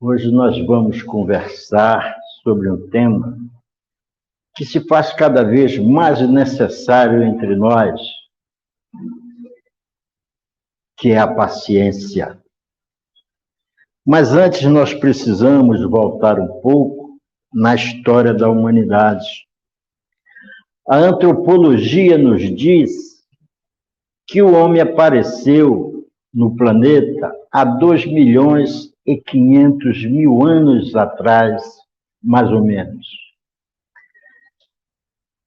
Hoje nós vamos conversar sobre um tema que se faz cada vez mais necessário entre nós, que é a paciência. Mas antes nós precisamos voltar um pouco na história da humanidade. A antropologia nos diz que o homem apareceu no planeta há 2.500.000 anos atrás, mais ou menos.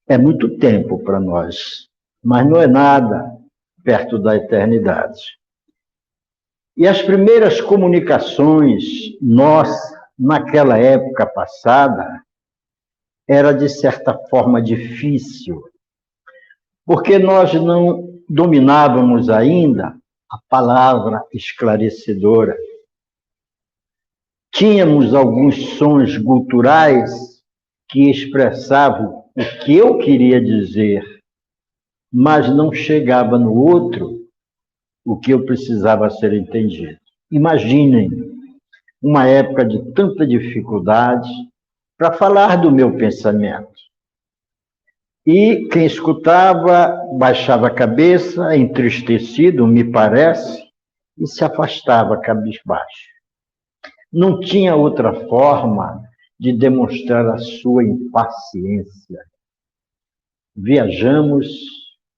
É muito tempo para nós, mas não é nada perto da eternidade. E as primeiras comunicações nossas, naquela época passada, era de certa forma difícil, porque nós não dominávamos ainda a palavra esclarecedora. Tínhamos alguns sons guturais que expressavam o que eu queria dizer, mas não chegava no outro o que eu precisava ser entendido. Imaginem uma época de tanta dificuldade para falar do meu pensamento. E quem escutava baixava a cabeça, entristecido, me parece, e se afastava cabisbaixo. Não tinha outra forma de demonstrar a sua impaciência. Viajamos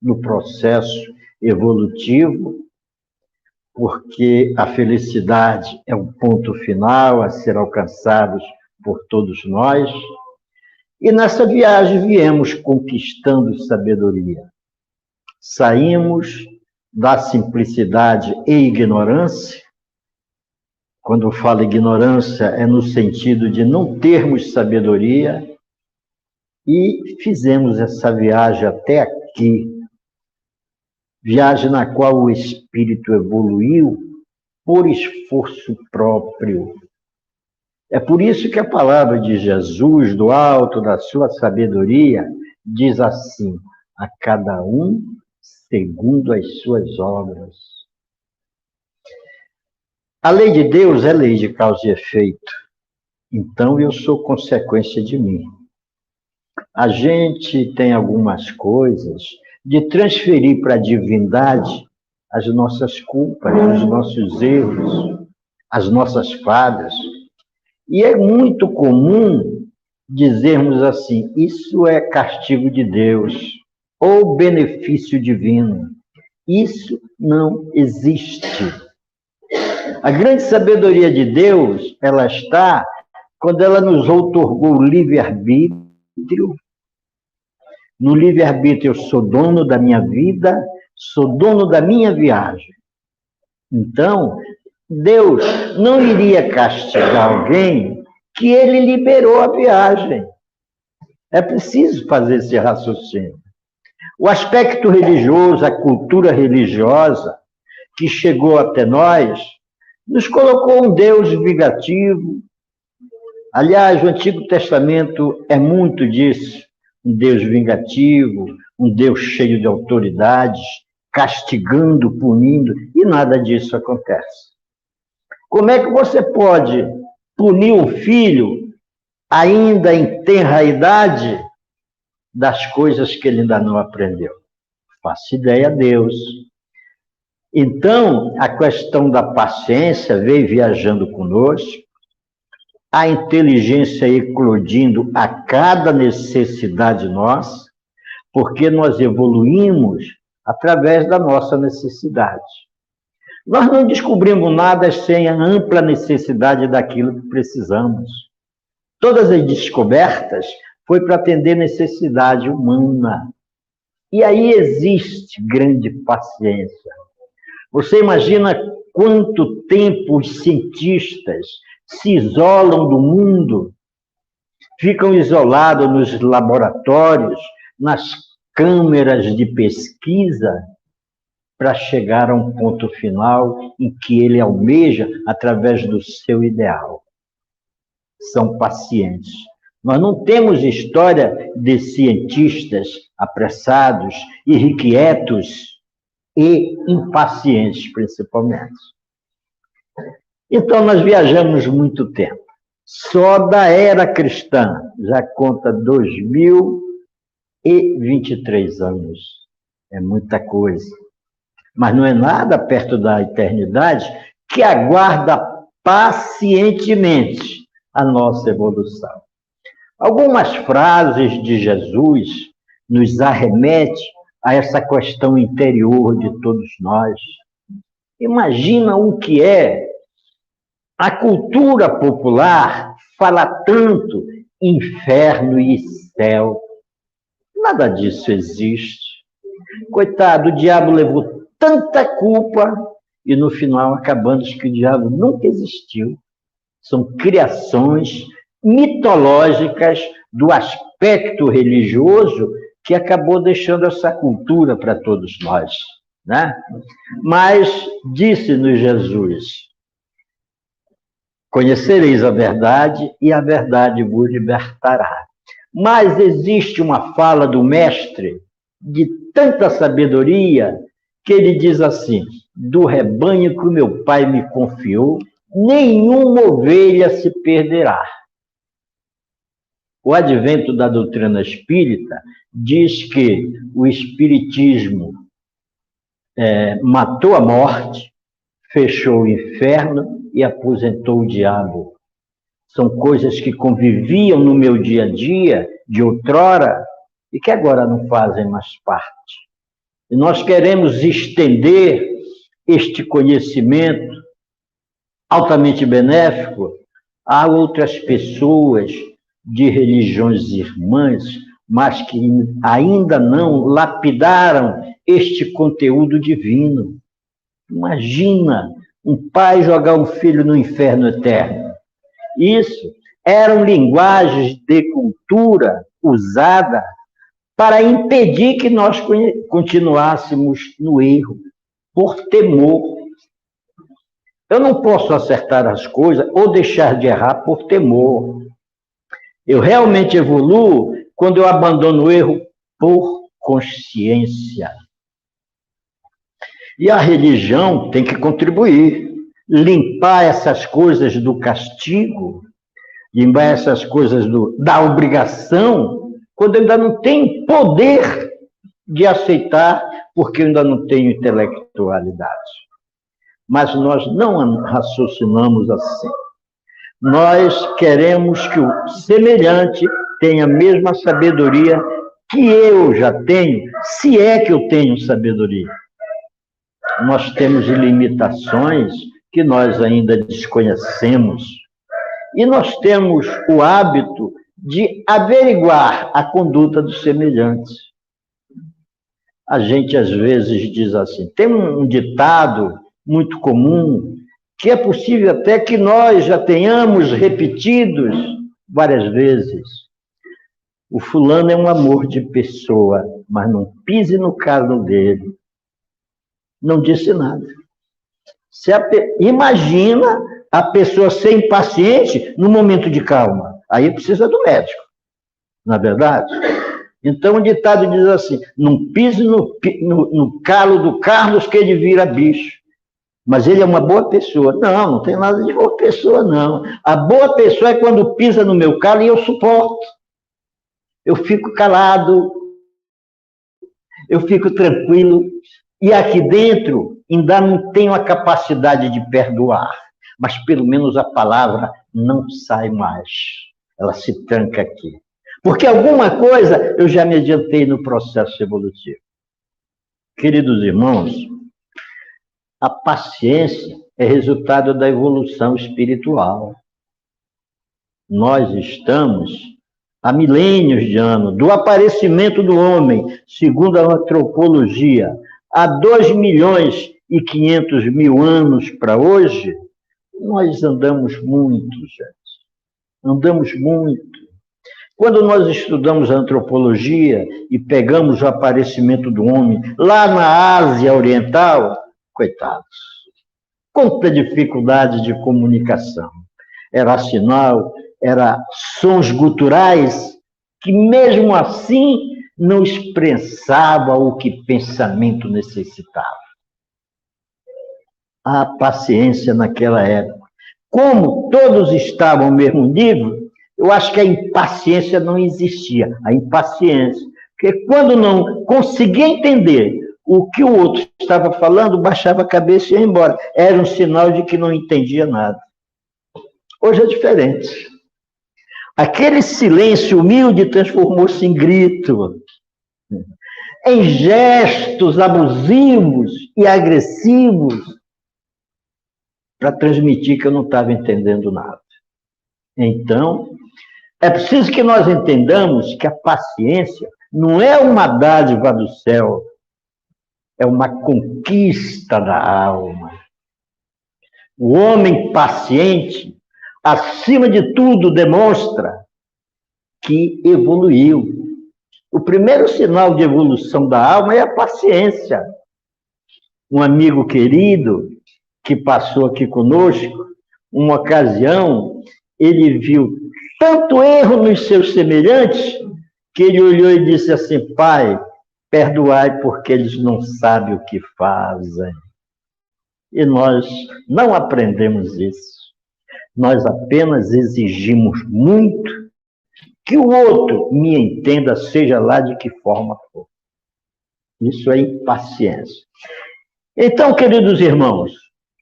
no processo evolutivo, porque a felicidade é um ponto final a ser alcançado por todos nós, e nessa viagem viemos conquistando sabedoria. Saímos da simplicidade e ignorância. Quando eu falo ignorância, é no sentido de não termos sabedoria, e fizemos essa viagem até aqui, viagem na qual o espírito evoluiu por esforço próprio. É por isso que a palavra de Jesus, do alto da sua sabedoria, diz assim: a cada um segundo as suas obras. A lei de Deus é lei de causa e efeito, então eu sou consequência de mim. A gente tem algumas coisas de transferir para a divindade as nossas culpas, os nossos erros, as nossas falhas. E é muito comum dizermos assim: isso é castigo de Deus ou benefício divino. Isso não existe. A grande sabedoria de Deus, ela está quando ela nos outorgou o livre-arbítrio. No livre-arbítrio eu sou dono da minha vida, sou dono da minha viagem. Então, Deus não iria castigar alguém que ele liberou a viagem. É preciso fazer esse raciocínio. O aspecto religioso, a cultura religiosa que chegou até nós, nos colocou um Deus vingativo. Aliás, o Antigo Testamento é muito disso. Um Deus vingativo, um Deus cheio de autoridades, castigando, punindo, e nada disso acontece. Como é que você pode punir um filho, ainda em tenra idade, das coisas que ele ainda não aprendeu? Faça ideia a Deus. Então, a questão da paciência veio viajando conosco, a inteligência eclodindo a cada necessidade nossa, porque nós evoluímos através da nossa necessidade. Nós não descobrimos nada sem a ampla necessidade daquilo que precisamos. Todas as descobertas foi para atender necessidade humana. E aí existe grande paciência. Você imagina quanto tempo os cientistas se isolam do mundo, ficam isolados nos laboratórios, nas câmeras de pesquisa, para chegar a um ponto final em que ele almeja através do seu ideal. São pacientes. Nós não temos história de cientistas apressados, irrequietos e impacientes, principalmente. Então, nós viajamos muito tempo. Só da era cristã já conta 2023 anos. É muita coisa. Mas não é nada perto da eternidade que aguarda pacientemente a nossa evolução. Algumas frases de Jesus nos arremete a essa questão interior de todos nós. Imagina o que é a cultura popular fala tanto inferno e céu. Nada disso existe. Coitado, o diabo levou tanta culpa e no final acabamos que o diabo nunca existiu. São criações mitológicas do aspecto religioso que acabou deixando essa cultura para todos nós, né? Mas disse-nos Jesus: conhecereis a verdade e a verdade vos libertará. Mas existe uma fala do mestre de tanta sabedoria que ele diz assim: do rebanho que o meu pai me confiou, nenhuma ovelha se perderá. O advento da doutrina espírita diz que o espiritismo matou a morte, fechou o inferno e aposentou o diabo. São coisas que conviviam no meu dia a dia, de outrora, e que agora não fazem mais parte. E nós queremos estender este conhecimento altamente benéfico a outras pessoas de religiões irmãs, mas que ainda não lapidaram este conteúdo divino. Imagina um pai jogar um filho no inferno eterno. Isso eram linguagens de cultura usada para impedir que nós continuássemos no erro, por temor. Eu não posso acertar as coisas ou deixar de errar por temor. Eu realmente evoluo quando eu abandono o erro por consciência. E a religião tem que contribuir, limpar essas coisas do castigo, limpar essas coisas da obrigação, quando eu ainda não tenho poder de aceitar, porque eu ainda não tenho intelectualidade. Mas nós não raciocinamos assim. Nós queremos que o semelhante tenha a mesma sabedoria que eu já tenho, se é que eu tenho sabedoria. Nós temos limitações que nós ainda desconhecemos. E nós temos o hábito de averiguar a conduta dos semelhantes. A gente, às vezes, diz assim, tem um ditado muito comum, que é possível até que nós já tenhamos repetidos várias vezes. O fulano é um amor de pessoa, mas não pise no calo dele. Não disse nada. Imagina a pessoa ser impaciente no momento de calma. Aí precisa do médico, não é verdade? Então o ditado diz assim, não pise no calo do Carlos que ele vira bicho. Mas ele é uma boa pessoa. Não, não tem nada de boa pessoa, não. A boa pessoa é quando pisa no meu calo e eu suporto. Eu fico calado, eu fico tranquilo. E aqui dentro ainda não tenho a capacidade de perdoar. Mas pelo menos a palavra não sai mais. Ela se tranca aqui. Porque alguma coisa eu já me adiantei no processo evolutivo. Queridos irmãos, a paciência é resultado da evolução espiritual. Nós estamos há milênios de anos, do aparecimento do homem, segundo a antropologia, há 2.500.000 anos para hoje, nós andamos muito, gente. Andamos muito. Quando nós estudamos a antropologia e pegamos o aparecimento do homem lá na Ásia Oriental, coitados, quanta dificuldade de comunicação. Era sinal, era sons guturais que mesmo assim não expressava o que pensamento necessitava. A paciência naquela época. como todos estavam ao mesmo nível, eu acho que a impaciência não existia. A impaciência. Porque quando não conseguia entender o que o outro estava falando, baixava a cabeça e ia embora. Era um sinal de que não entendia nada. Hoje é diferente. Aquele silêncio humilde transformou-se em grito, em gestos abusivos e agressivos, para transmitir que eu não estava entendendo nada. Então, é preciso que nós entendamos que a paciência não é uma dádiva do céu, é uma conquista da alma. O homem paciente, acima de tudo, demonstra que evoluiu. O primeiro sinal de evolução da alma é a paciência. Um amigo querido que passou aqui conosco, uma ocasião, ele viu tanto erro nos seus semelhantes que ele olhou e disse assim: Pai, perdoai porque eles não sabem o que fazem. E nós não aprendemos isso. Nós apenas exigimos muito que o outro me entenda, seja lá de que forma for. Isso é impaciência. Então, queridos irmãos,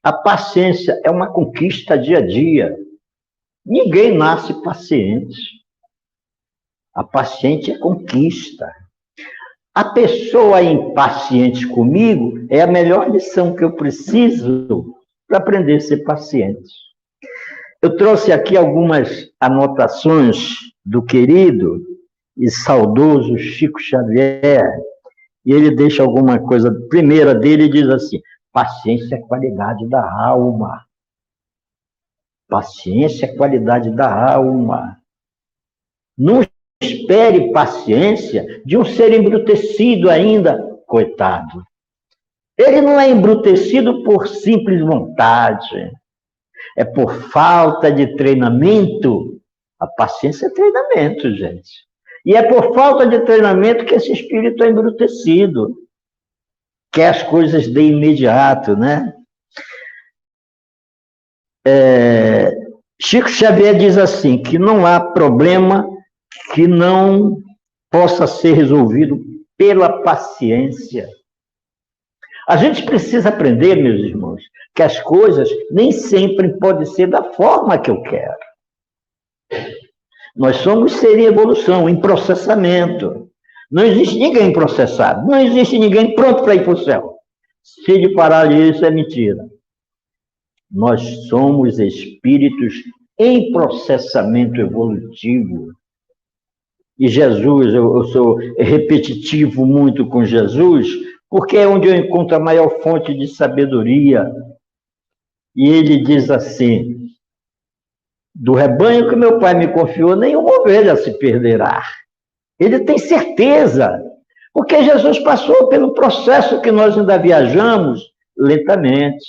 a paciência é uma conquista dia a dia. Ninguém nasce paciente. A paciente é conquista. A pessoa impaciente comigo é a melhor lição que eu preciso para aprender a ser paciente. Eu trouxe aqui algumas anotações do querido e saudoso Chico Xavier, e ele deixa alguma coisa, a primeira dele diz assim: paciência é qualidade da alma. Paciência é qualidade da alma. Não espere paciência de um ser embrutecido ainda, coitado. Ele não é embrutecido por simples vontade, é por falta de treinamento. A paciência é treinamento, gente. E é por falta de treinamento que esse espírito é embrutecido, quer as coisas de imediato, né? Chico Xavier diz assim, que não há problema que não possa ser resolvido pela paciência. A gente precisa aprender, meus irmãos, que as coisas nem sempre podem ser da forma que eu quero. Nós somos seres em evolução, em processamento. Não existe ninguém processado, não existe ninguém pronto para ir para o céu. Se ele parar isso, é mentira. Nós somos espíritos em processamento evolutivo. E Jesus, eu sou repetitivo muito com Jesus, porque é onde eu encontro a maior fonte de sabedoria. E ele diz assim: do rebanho que meu pai me confiou, nenhuma ovelha se perderá. Ele tem certeza, porque Jesus passou pelo processo que nós ainda viajamos lentamente.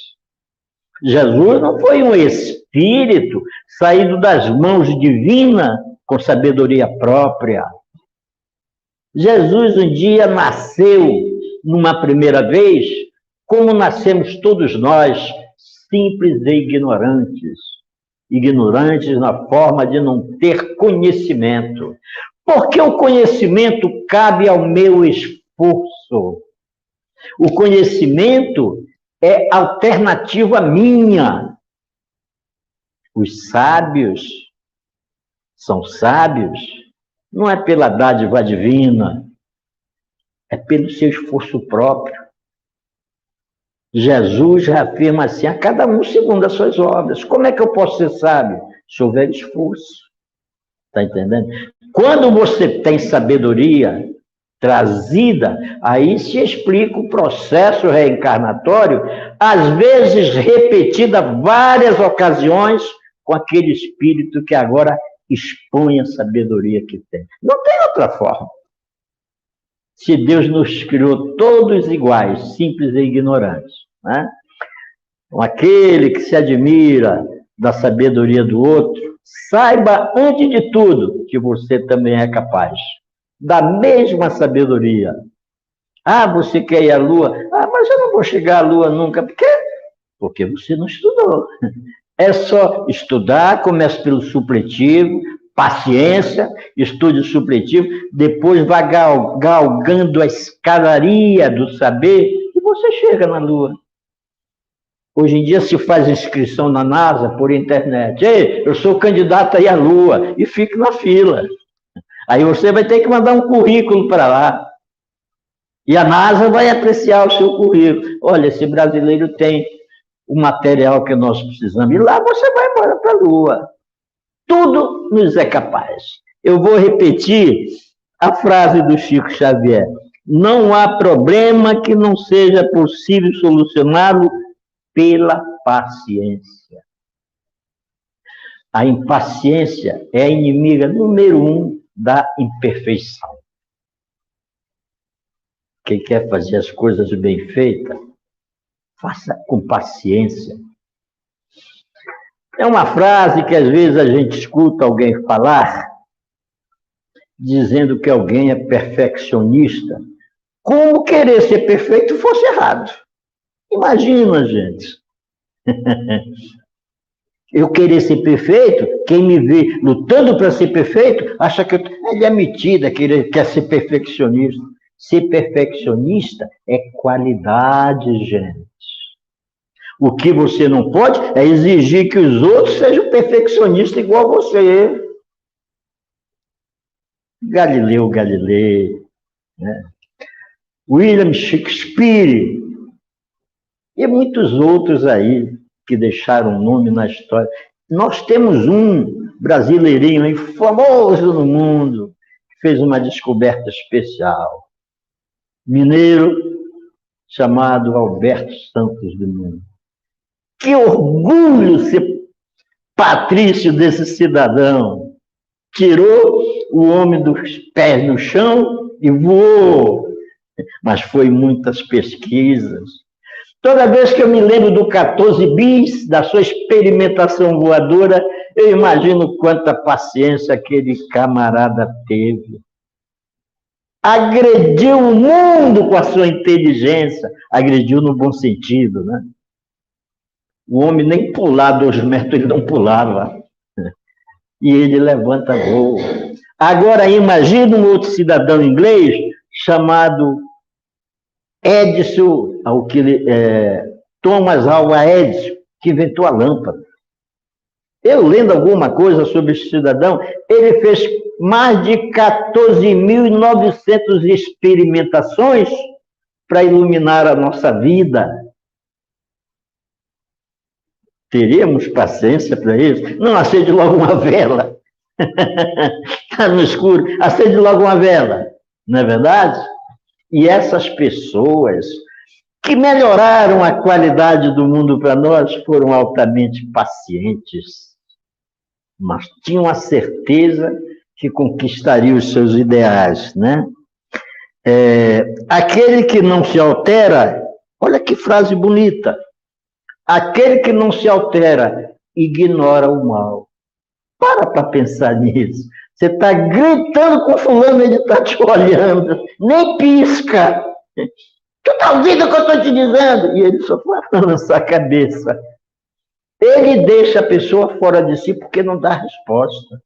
Jesus não foi um espírito saído das mãos divinas com sabedoria própria. Jesus um dia nasceu numa primeira vez, como nascemos todos nós, simples e ignorantes. Ignorantes na forma de não ter conhecimento. Porque o conhecimento cabe ao meu esforço. O conhecimento é alternativa minha. Os sábios são sábios, não é pela dádiva divina, é pelo seu esforço próprio. Jesus afirma assim, a cada um segundo as suas obras. Como é que eu posso ser sábio? Se houver esforço. Está entendendo? Quando você tem sabedoria trazida, aí se explica o processo reencarnatório, às vezes repetida várias ocasiões, com aquele espírito que agora expõe a sabedoria que tem. Não tem outra forma. Se Deus nos criou todos iguais, simples e ignorantes, né? Então, aquele que se admira da sabedoria do outro, saiba, antes de tudo, que você também é capaz da mesma sabedoria. Ah, você quer ir à Lua? Ah, mas eu não vou chegar à Lua nunca. Por quê? Porque você não estudou. É só estudar, começa pelo supletivo, paciência, estude o supletivo, depois vai galgando a escadaria do saber e você chega na Lua. Hoje em dia se faz inscrição na NASA por internet. Ei, eu sou candidato aí à Lua, e fique na fila. Aí você vai ter que mandar um currículo para lá. E a NASA vai apreciar o seu currículo. Olha, esse brasileiro tem o material que nós precisamos. E lá você vai embora para a Lua. Tudo nos é capaz. Eu vou repetir a frase do Chico Xavier. Não há problema que não seja possível solucioná-lo pela paciência. A impaciência é a inimiga número 1 da imperfeição. Quem quer fazer as coisas bem feitas, faça com paciência. É uma frase que às vezes a gente escuta alguém falar, dizendo que alguém é perfeccionista, como querer ser perfeito fosse errado. Imagina, gente. Eu querer ser perfeito, quem me vê lutando para ser perfeito, acha que ele é metida, quer ser perfeccionista. Ser perfeccionista é qualidade, gente. O que você não pode é exigir que os outros sejam perfeccionistas igual a você. Galileu Galilei, né? William Shakespeare e muitos outros aí que deixaram nome na história. Nós temos um brasileirinho aí, famoso no mundo, que fez uma descoberta especial. Mineiro, chamado Alberto Santos Dumont. Que orgulho ser patrício desse cidadão. Tirou o homem dos pés no chão e voou. Mas foi muitas pesquisas. Toda vez que eu me lembro do 14 bis, da sua experimentação voadora, eu imagino quanta paciência aquele camarada teve. Agrediu o mundo com a sua inteligência. Agrediu no bom sentido, né? O homem nem pular 2 metros, ele não pulava. E ele levanta voo. Agora, imagina um outro cidadão inglês chamado Edison, Thomas Alva Edison, que inventou a lâmpada. Eu lendo alguma coisa sobre esse cidadão, ele fez mais de 14.900 experimentações para iluminar a nossa vida. Teríamos paciência para isso? Não, acende logo uma vela. Está no escuro, acende logo uma vela. Não é verdade? E essas pessoas que melhoraram a qualidade do mundo para nós foram altamente pacientes, mas tinham a certeza que conquistariam os seus ideais, né? Aquele que não se altera, olha que frase bonita, aquele que não se altera ignora o mal. Para pensar nisso. Você está gritando com fulano, ele está te olhando, nem pisca. Tu está ouvindo o que eu estou te dizendo? E ele só balança a cabeça. Ele deixa a pessoa fora de si porque não dá resposta.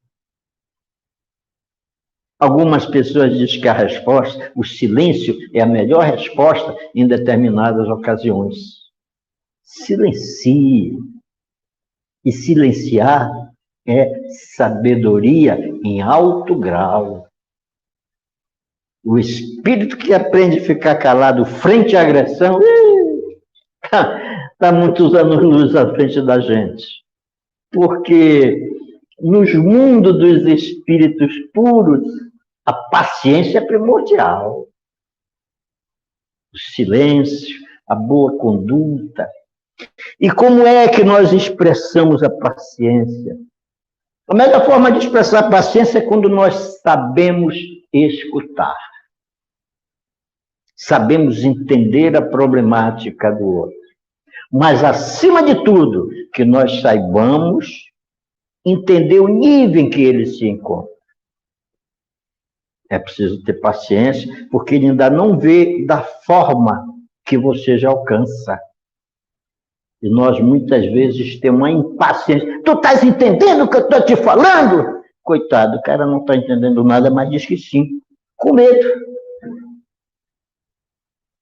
Algumas pessoas dizem que a resposta, o silêncio, é a melhor resposta em determinadas ocasiões. Silencie. E silenciar é sabedoria em alto grau. O espírito que aprende a ficar calado frente à agressão está muitos anos-luz à frente da gente. Porque nos mundos dos espíritos puros, a paciência é primordial. O silêncio, a boa conduta. E como é que nós expressamos a paciência? A melhor forma de expressar a paciência é quando nós sabemos escutar. Sabemos entender a problemática do outro. Mas, acima de tudo, que nós saibamos entender o nível em que ele se encontra. É preciso ter paciência, porque ele ainda não vê da forma que você já alcança. E nós, muitas vezes, temos uma impaciência. Tu estás entendendo o que eu estou te falando? Coitado, o cara não está entendendo nada, mas diz que sim. Com medo.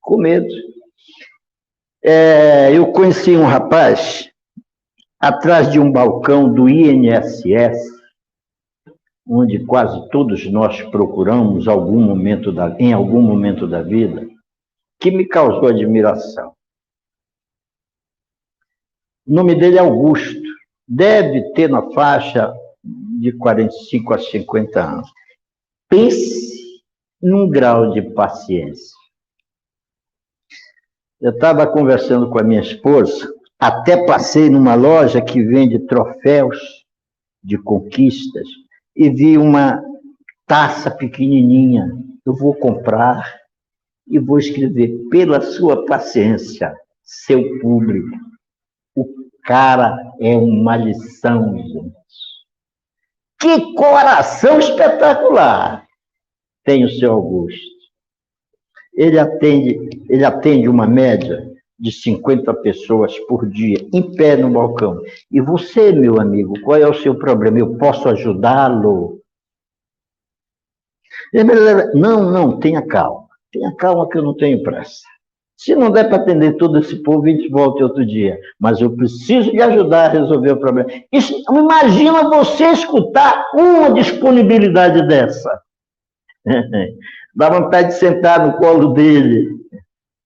Com medo. Eu conheci um rapaz atrás de um balcão do INSS, onde quase todos nós procuramos em algum momento da vida, que me causou admiração. O nome dele é Augusto. Deve ter na faixa de 45 a 50 anos. Pense num grau de paciência. Eu estava conversando com a minha esposa, até passei numa loja que vende troféus de conquistas e vi uma taça pequenininha. Eu vou comprar e vou escrever: pela sua paciência, seu público. O cara é uma lição, gente. Que coração espetacular tem o seu Augusto. Ele atende uma média de 50 pessoas por dia, em pé no balcão. E você, meu amigo, qual é o seu problema? Eu posso ajudá-lo? Não, tenha calma. Tenha calma que eu não tenho pressa. Se não der para atender todo esse povo, a gente volta outro dia. Mas eu preciso lhe ajudar a resolver o problema. Imagina você escutar uma disponibilidade dessa. Dá vontade de sentar no colo dele,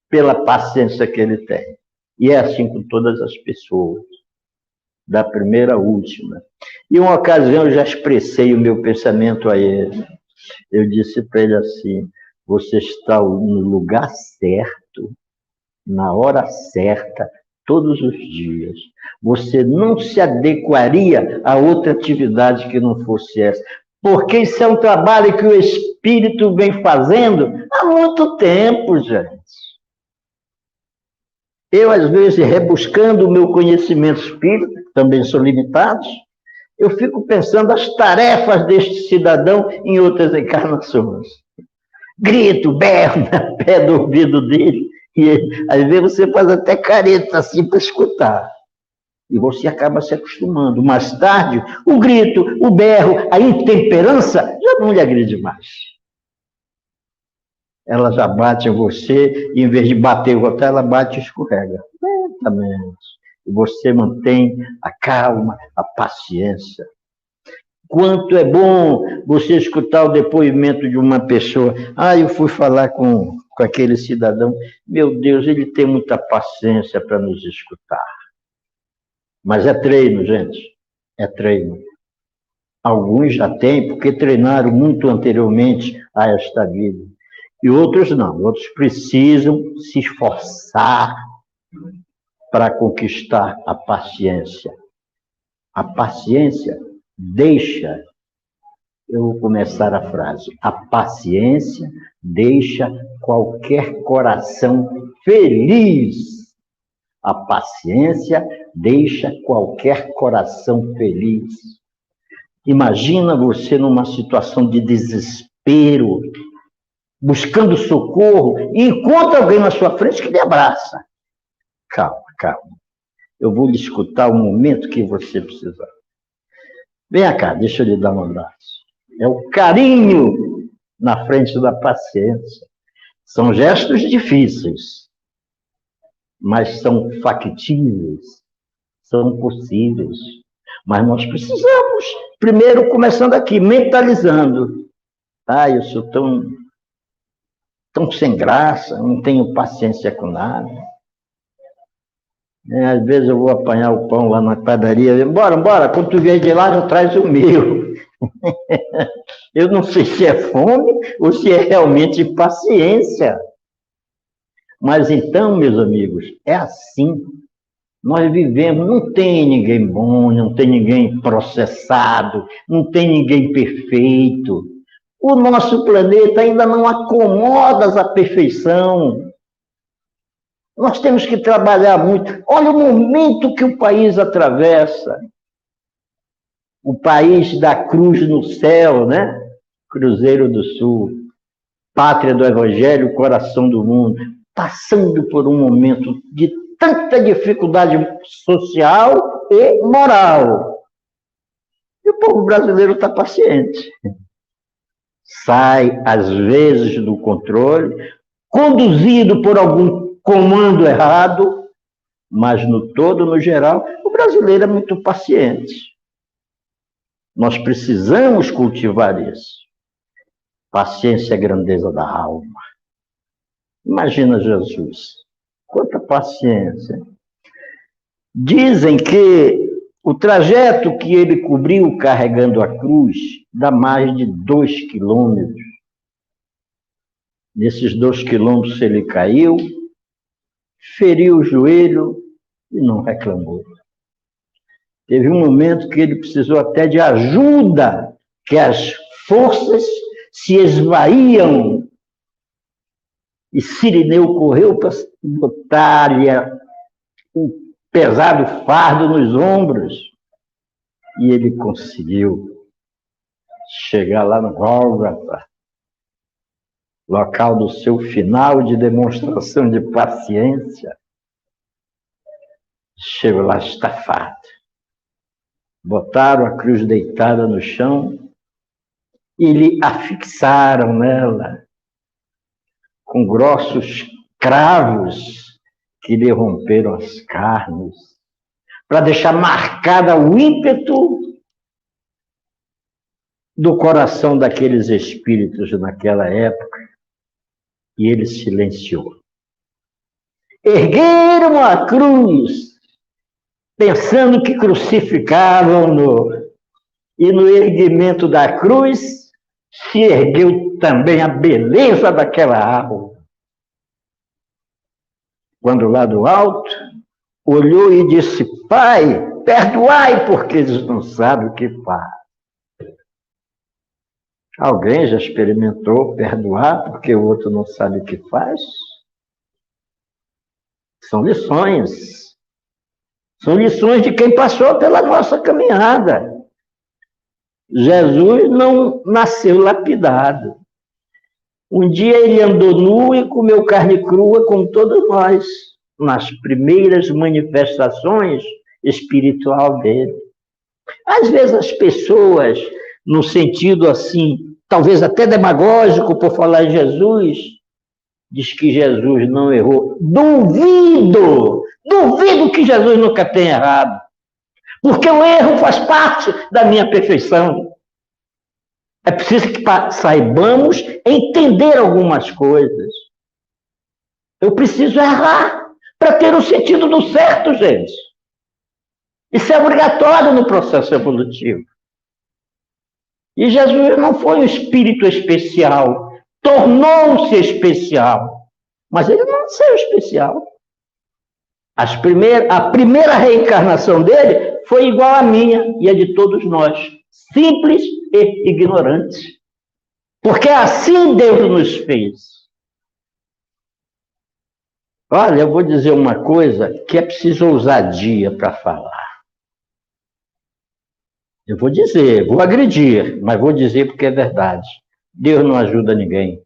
pela paciência que ele tem. E é assim com todas as pessoas, da primeira à última. E uma ocasião eu já expressei o meu pensamento a ele. Eu disse para ele assim: você está no lugar certo, na hora certa, todos os dias. Você não se adequaria a outra atividade que não fosse essa. Porque isso é um trabalho que o Espírito vem fazendo há muito tempo, gente. Eu, às vezes, rebuscando o meu conhecimento espírita, também sou limitado, eu fico pensando as tarefas deste cidadão em outras encarnações. Grito, berro no pé do ouvido dele, e às vezes você faz até careta assim para escutar. E você acaba se acostumando. Mais tarde, o grito, o berro, a intemperança já não lhe agride mais. Ela já bate em você, e em vez de bater e voltar, ela bate e escorrega. Lentamente. E você mantém a calma, a paciência. Quanto é bom você escutar o depoimento de uma pessoa. Eu fui falar com aquele cidadão. Meu Deus, ele tem muita paciência para nos escutar. Mas é treino, gente. É treino. Alguns já têm, porque treinaram muito anteriormente a esta vida. E outros não. Outros precisam se esforçar para conquistar a paciência. A paciência deixa... Eu vou começar a frase. A paciência deixa qualquer coração feliz. A paciência deixa qualquer coração feliz. Imagina você numa situação de desespero, buscando socorro, e encontra alguém na sua frente que lhe abraça. Calma, calma. Eu vou lhe escutar o momento que você precisar. Venha cá, deixa eu lhe dar um abraço. É o carinho na frente da paciência. São gestos difíceis, mas são factíveis, são possíveis. Mas nós precisamos, primeiro, começando aqui, mentalizando. Eu sou tão sem graça, não tenho paciência com nada. Às vezes eu vou apanhar o pão lá na padaria, bora, quando tu vier de lá, já traz o meu. Eu não sei se é fome ou se é realmente paciência. Mas então, meus amigos, é assim. Nós vivemos, não tem ninguém bom, não tem ninguém processado, não tem ninguém perfeito. O nosso planeta ainda não acomoda a perfeição. Nós temos que trabalhar muito. Olha o momento que o país atravessa. O país da cruz no céu, né? Cruzeiro do Sul. Pátria do Evangelho, coração do mundo. Passando por um momento de tanta dificuldade social e moral. E o povo brasileiro está paciente. Sai, às vezes, do controle, conduzido por algum comando errado, mas no todo, no geral, o brasileiro é muito paciente. Nós precisamos cultivar isso. Paciência é a grandeza da alma. Imagina Jesus. Quanta paciência. Dizem que o trajeto que ele cobriu carregando a cruz dá mais de 2 quilômetros. Nesses 2 quilômetros ele caiu, feriu o joelho e não reclamou. Teve um momento que ele precisou até de ajuda, que as forças se esvaíam. E Cirineu correu para botar-lhe um pesado fardo nos ombros. E ele conseguiu chegar lá no Gólgota, local do seu final de demonstração de paciência. Chegou lá estafado. Botaram a cruz deitada no chão e lhe afixaram nela com grossos cravos que lhe romperam as carnes, para deixar marcada o ímpeto do coração daqueles espíritos naquela época, e ele silenciou. Ergueram a cruz, pensando que crucificavam-no, e no erguimento da cruz se ergueu também a beleza daquela árvore. Quando lá do alto, olhou e disse, Pai, perdoai, porque eles não sabem o que fazem. Alguém já experimentou perdoar porque o outro não sabe o que faz? São lições. São lições de quem passou pela nossa caminhada. Jesus não nasceu lapidado. Um dia ele andou nu e comeu carne crua como todos nós, nas primeiras manifestações espiritual dele. Às vezes as pessoas, no sentido assim, talvez até demagógico por falar em Jesus, diz que Jesus não errou. Duvido que Jesus nunca tenha errado. Porque o erro faz parte da minha perfeição. É preciso que saibamos entender algumas coisas. Eu preciso errar para ter o sentido do certo, gente. Isso é obrigatório no processo evolutivo. E Jesus não foi um espírito especial, tornou-se especial, mas ele não nasceu especial. A primeira reencarnação dele foi igual à minha e a de todos nós, simples e ignorantes. Porque assim Deus nos fez. Olha, eu vou dizer uma coisa que é preciso ousadia para falar. Eu vou dizer, vou agredir, mas vou dizer porque é verdade. Deus não ajuda ninguém.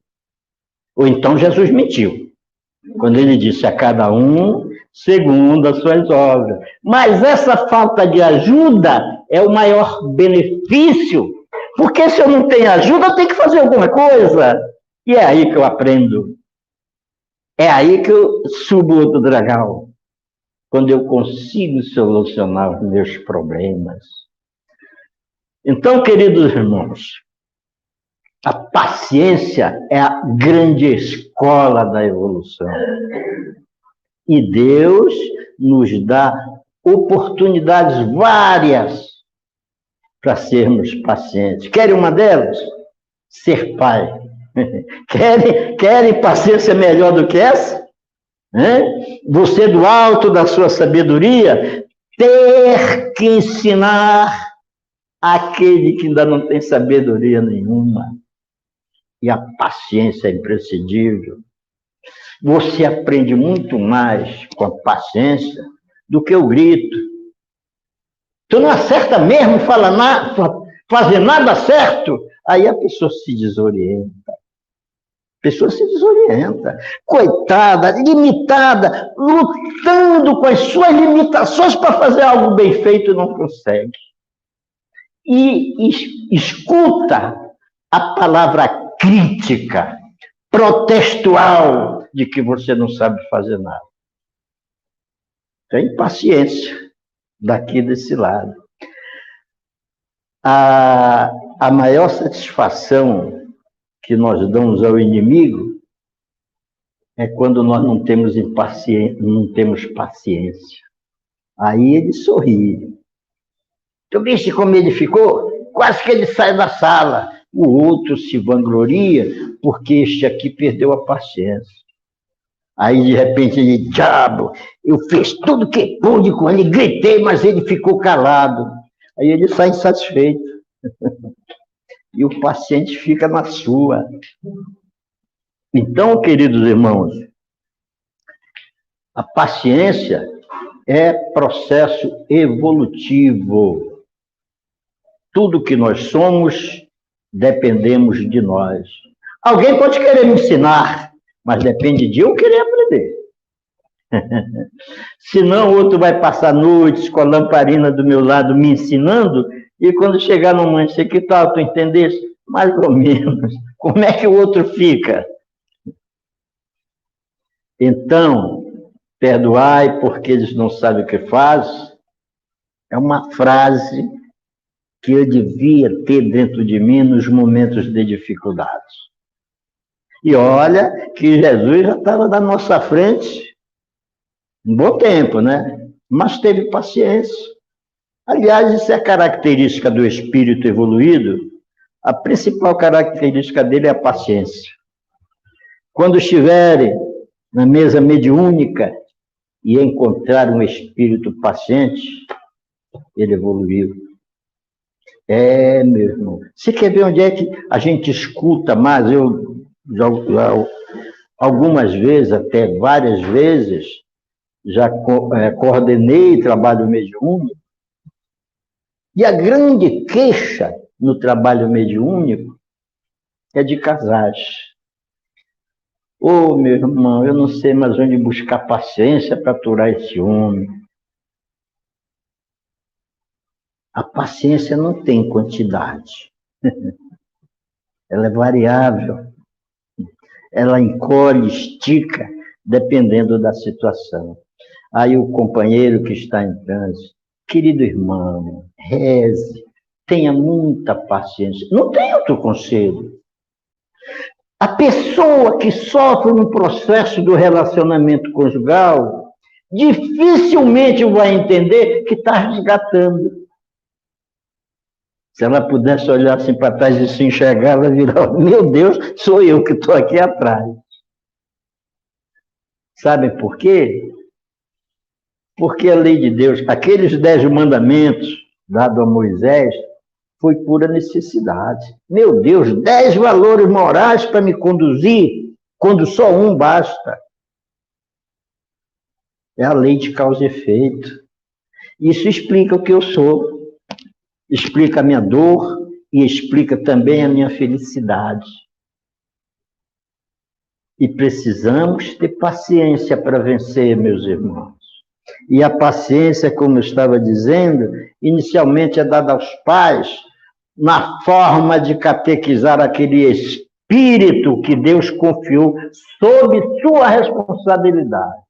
Ou então Jesus mentiu, quando ele disse a cada um segundo as suas obras. Mas essa falta de ajuda é o maior benefício, porque se eu não tenho ajuda, eu tenho que fazer alguma coisa. E é aí que eu aprendo. É aí que eu subo outro dragão. Quando eu consigo solucionar os meus problemas. Então, queridos irmãos, a paciência é a grande escola da evolução. E Deus nos dá oportunidades várias para sermos pacientes. Querem uma delas? Ser pai. Querem paciência melhor do que essa? Você, do alto da sua sabedoria, ter que ensinar aquele que ainda não tem sabedoria nenhuma. E a paciência é imprescindível. Você aprende muito mais com a paciência do que o grito. Tu não acerta mesmo, fazer nada certo, aí a pessoa se desorienta. pessoa se desorienta. Coitada, limitada, lutando com as suas limitações para fazer algo bem feito e não consegue. E escuta a palavra crítica, protestual, de que você não sabe fazer nada. Tem paciência daqui desse lado. A maior satisfação que nós damos ao inimigo é quando nós não temos paciência. Aí ele sorri. Tu viste como ele ficou? Quase que ele sai da sala. O outro se vangloria porque este aqui perdeu a paciência. Aí, de repente, ele, diabo, eu fiz tudo que pude com ele, gritei, mas ele ficou calado. Aí ele sai insatisfeito. E o paciente fica na sua. Então, queridos irmãos, a paciência é processo evolutivo. Tudo que nós somos, dependemos de nós. Alguém pode querer me ensinar, mas depende de eu querer aprender. Senão, o outro vai passar noites com a lamparina do meu lado me ensinando, e quando chegar no amanhecer, que tal, tu entendeste? Mais ou menos. Como é que o outro fica? Então, perdoai porque eles não sabem o que fazem, é uma frase que eu devia ter dentro de mim nos momentos de dificuldades. E olha que Jesus já estava na nossa frente um bom tempo, né? Mas teve paciência. Aliás, isso é característica do espírito evoluído. A principal característica dele é a paciência. Quando estiverem na mesa mediúnica e encontrar um espírito paciente, ele evoluiu. Meu irmão. Você quer ver onde é que a gente escuta mais? Eu já algumas vezes, até várias vezes, já coordenei trabalho mediúnico. E a grande queixa no trabalho mediúnico é de casais. Ô, meu irmão, eu não sei mais onde buscar paciência para aturar esse homem. A paciência não tem quantidade. Ela é variável. Ela encolhe, estica, dependendo da situação. Aí o companheiro que está em trânsito, querido irmão, reze, tenha muita paciência. Não tem outro conselho. A pessoa que sofre no processo do relacionamento conjugal dificilmente vai entender que está resgatando. Se ela pudesse olhar assim para trás e se enxergar, ela virar, meu Deus, sou eu que estou aqui atrás. Sabem por quê? Porque a lei de Deus, aqueles 10 mandamentos dados a Moisés, foi pura necessidade. Meu Deus, 10 valores morais para me conduzir, quando só um basta. É a lei de causa e efeito. Isso explica o que eu sou, explica a minha dor e explica também a minha felicidade. E precisamos ter paciência para vencer, meus irmãos. E a paciência, como eu estava dizendo, inicialmente é dada aos pais na forma de catequizar aquele espírito que Deus confiou sob sua responsabilidade.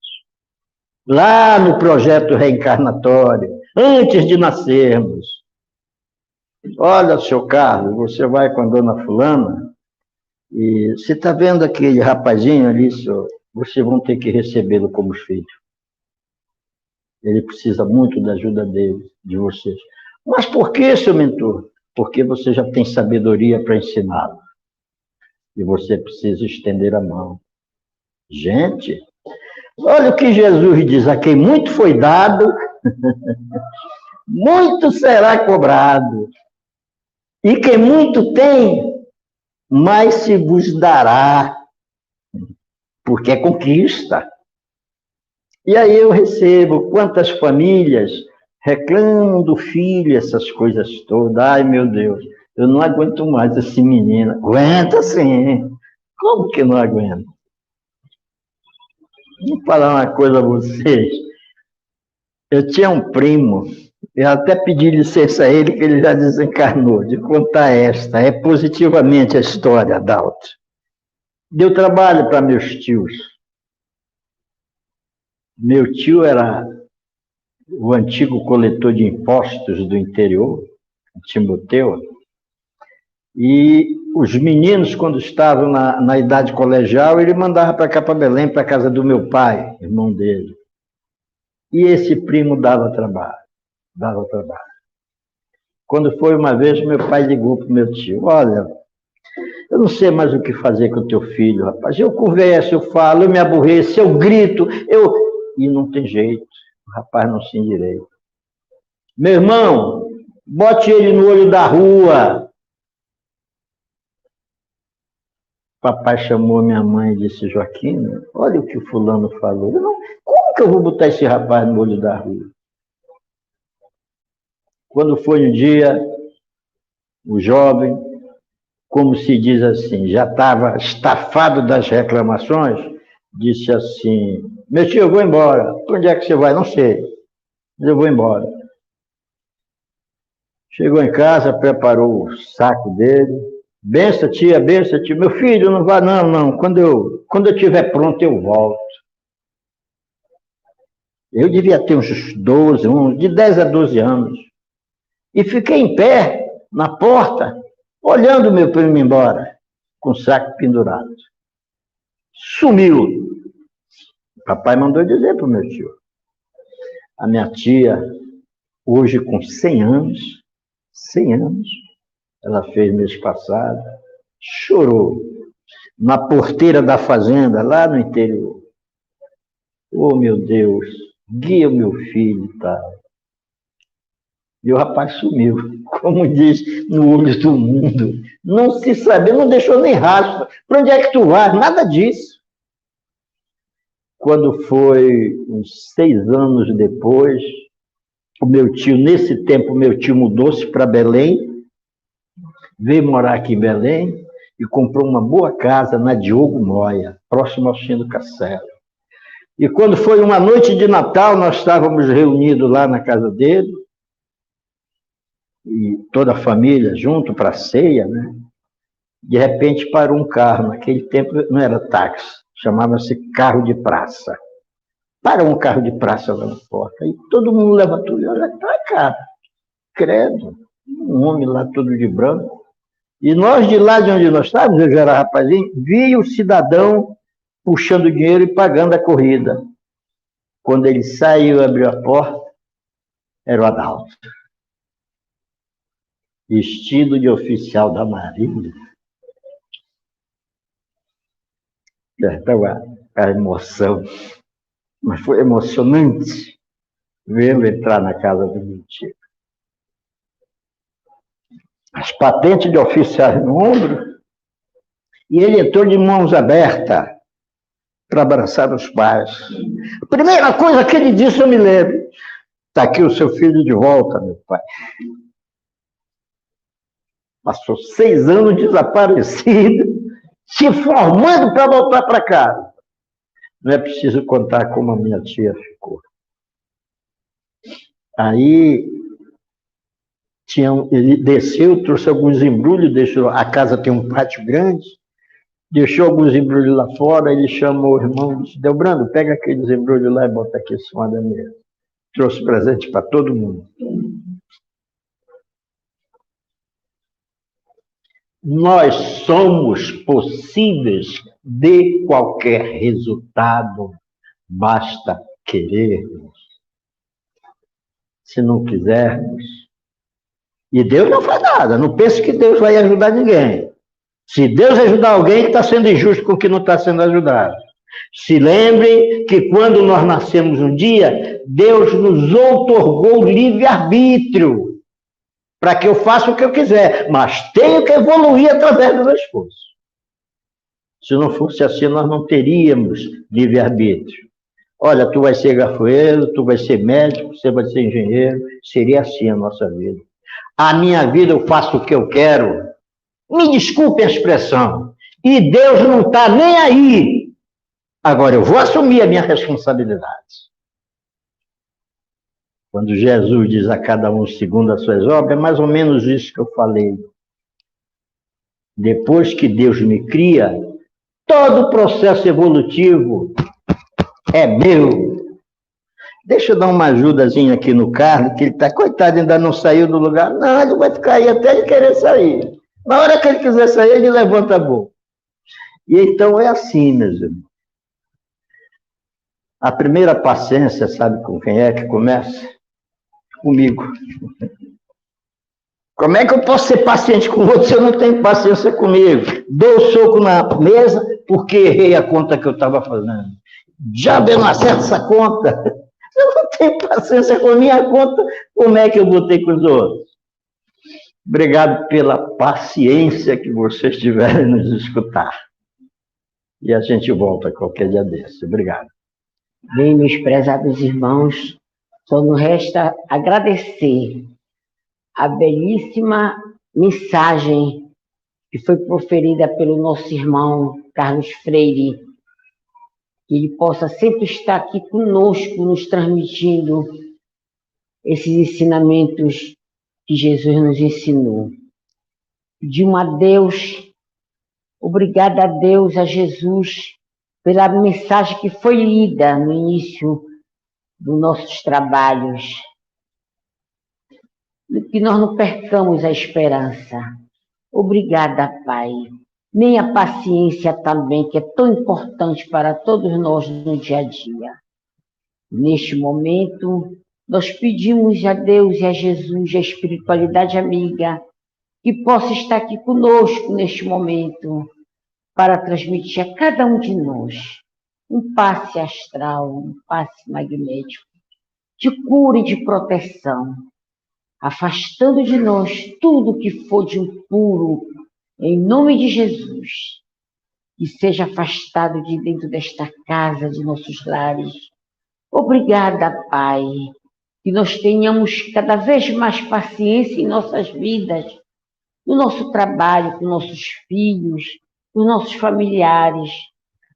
Lá no projeto reencarnatório, antes de nascermos. Olha, seu Carlos, você vai com a dona fulana e você está vendo aquele rapazinho ali, senhor? Vocês vão ter que recebê-lo como filho. Ele precisa muito da ajuda dele, de vocês. Mas por que, seu mentor? Porque você já tem sabedoria para ensiná-lo. E você precisa estender a mão. Gente, olha o que Jesus diz: a quem muito foi dado, muito será cobrado. E quem muito tem, mais se vos dará. Porque é conquista. E aí eu recebo quantas famílias reclamam do filho, essas coisas todas. Ai, meu Deus, eu não aguento mais esse menino. Aguenta sim. Como que não aguento? Vou falar uma coisa a vocês. Eu tinha um primo, eu até pedi licença a ele, que ele já desencarnou, de contar esta. É positivamente a história, Adalto. Deu trabalho para meus tios. Meu tio era o antigo coletor de impostos do interior, Timoteu, e os meninos, quando estavam na idade colegial, ele mandava para cá, para Belém, para a casa do meu pai, irmão dele. E esse primo dava trabalho. Quando foi uma vez, meu pai ligou para o meu tio: olha, eu não sei mais o que fazer com o teu filho, rapaz. Eu converso, eu falo, eu me aborreço, eu grito, e não tem jeito, o rapaz não se endireita. Meu irmão, bote ele no olho da rua. Papai chamou minha mãe e disse: Joaquim, olha o que o fulano falou. Como que eu vou botar esse rapaz no olho da rua? Quando foi um dia, o jovem, como se diz assim, já estava estafado das reclamações, disse assim: meu tio, eu vou embora. Para onde é que você vai? Não sei, mas eu vou embora. Chegou em casa, preparou o saco dele. Bença, tia, meu filho, não vá, não. Quando eu estiver pronto, eu volto. Eu devia ter uns 12, de 10 a 12 anos. E fiquei em pé, na porta, olhando meu primo embora, com o saco pendurado. Sumiu. Papai mandou dizer para o meu tio. A minha tia, hoje com 100 anos, ela fez mês passado, chorou na porteira da fazenda, lá no interior. Oh, meu Deus, guia o meu filho e tal. E o rapaz sumiu, como diz, no olho do mundo. Não se sabia, não deixou nem rastro. Para onde é que tu vais? Nada disso. Quando foi uns 6 anos depois, o meu tio, nesse tempo, meu tio mudou-se para Belém, veio morar aqui em Belém e comprou uma boa casa na Diogo Moya, próximo ao Chindo Castelo. E quando foi uma noite de Natal, nós estávamos reunidos lá na casa dele, e toda a família junto para a ceia, né? De repente parou um carro, naquele tempo não era táxi, chamava-se carro de praça. Parou um carro de praça lá na porta, e todo mundo levantou e olha, tá, cara, credo, um homem lá todo de branco. E nós, de lá de onde nós estávamos, eu já era rapazinho, vi o cidadão puxando dinheiro e pagando a corrida. Quando ele saiu e abriu a porta, era o Adalto. Vestido de oficial da Marinha. Estava a emoção. Mas foi emocionante vê-lo entrar na casa do meu tio. As patentes de oficiais no ombro, e ele entrou de mãos abertas para abraçar os pais. A primeira coisa que ele disse, eu me lembro: está aqui o seu filho de volta, meu pai. Passou 6 anos desaparecido, se formando para voltar para casa. Não é preciso contar como a minha tia ficou. Aí, ele desceu, trouxe alguns embrulhos, deixou, a casa tem um pátio grande, deixou alguns embrulhos lá fora, ele chamou o irmão e disse: Delbrando, pega aqueles embrulhos lá e bota aqui em cima da mesa. Trouxe presente para todo mundo. Nós somos possíveis de qualquer resultado, basta querermos. Se não quisermos, e Deus não faz nada, não pense que Deus vai ajudar ninguém. Se Deus ajudar alguém, está sendo injusto com o que não está sendo ajudado. Se lembre que quando nós nascemos um dia, Deus nos outorgou livre-arbítrio, para que eu faça o que eu quiser, mas tenho que evoluir através do meu esforço. Se não fosse assim, nós não teríamos livre-arbítrio. Olha, tu vai ser gafoeiro, tu vai ser médico, você vai ser engenheiro, seria assim a nossa vida. A minha vida eu faço o que eu quero. Me desculpe a expressão. E Deus não está nem aí. Agora, eu vou assumir a minha responsabilidade. Quando Jesus diz a cada um segundo as suas obras, é mais ou menos isso que eu falei. Depois que Deus me cria, todo o processo evolutivo é meu. Deixa eu dar uma ajudazinha aqui no Carlos, que ele está, coitado, ainda não saiu do lugar. Não, ele vai ficar aí até ele querer sair. Na hora que ele quiser sair, ele levanta a boca. E então é assim, meus irmãos. A primeira paciência, sabe com quem é que começa? Comigo. Como é que eu posso ser paciente com o outro se eu não tenho paciência comigo? Dou o soco na mesa porque errei a conta que eu estava fazendo. Já eu não acerto essa conta. Eu não tenho paciência com a minha conta, como é que eu vou ter com os outros? Obrigado pela paciência que vocês tiverem nos escutar. E a gente volta qualquer dia desse. Obrigado. Bem, meus prezados irmãos, só nos resta agradecer a belíssima mensagem que foi proferida pelo nosso irmão Carlos Freire, que ele possa sempre estar aqui conosco, nos transmitindo esses ensinamentos que Jesus nos ensinou. Pedimos a Deus, obrigada a Deus, a Jesus, pela mensagem que foi lida no início dos nossos trabalhos. Que nós não percamos a esperança. Obrigada, Pai. Nem a paciência também, que é tão importante para todos nós no dia a dia. Neste momento, nós pedimos a Deus e a Jesus, a espiritualidade amiga, que possa estar aqui conosco neste momento, para transmitir a cada um de nós um passe astral, um passe magnético, de cura e de proteção, afastando de nós tudo que for de impuro, em nome de Jesus, que seja afastado de dentro desta casa, de nossos lares. Obrigada, Pai, que nós tenhamos cada vez mais paciência em nossas vidas, no nosso trabalho, com nossos filhos, com nossos familiares,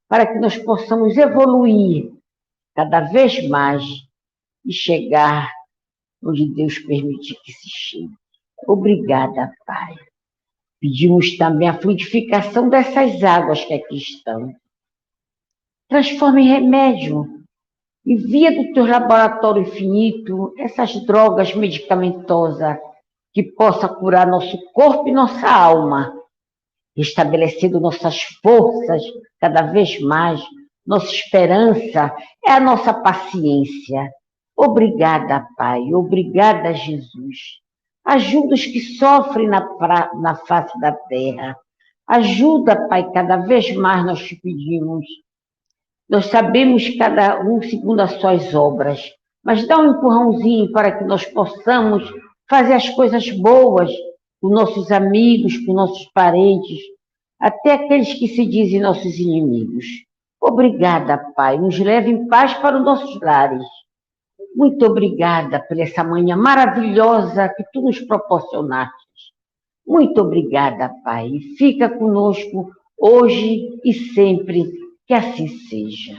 para que nós possamos evoluir cada vez mais e chegar onde Deus permitir que se chegue. Obrigada, Pai. Pedimos também a fluidificação dessas águas que aqui estão. Transforma em remédio. Envia do teu laboratório infinito essas drogas medicamentosas que possa curar nosso corpo e nossa alma, estabelecendo nossas forças cada vez mais. Nossa esperança é a nossa paciência. Obrigada, Pai. Obrigada, Jesus. Ajuda os que sofrem na face da terra. Ajuda, Pai, cada vez mais nós te pedimos. Nós sabemos cada um segundo as suas obras, mas dá um empurrãozinho para que nós possamos fazer as coisas boas com nossos amigos, com nossos parentes, até aqueles que se dizem nossos inimigos. Obrigada, Pai. Nos leve em paz para os nossos lares. Muito obrigada por essa manhã maravilhosa que tu nos proporcionaste. Muito obrigada, Pai. Fica conosco hoje e sempre, que assim seja.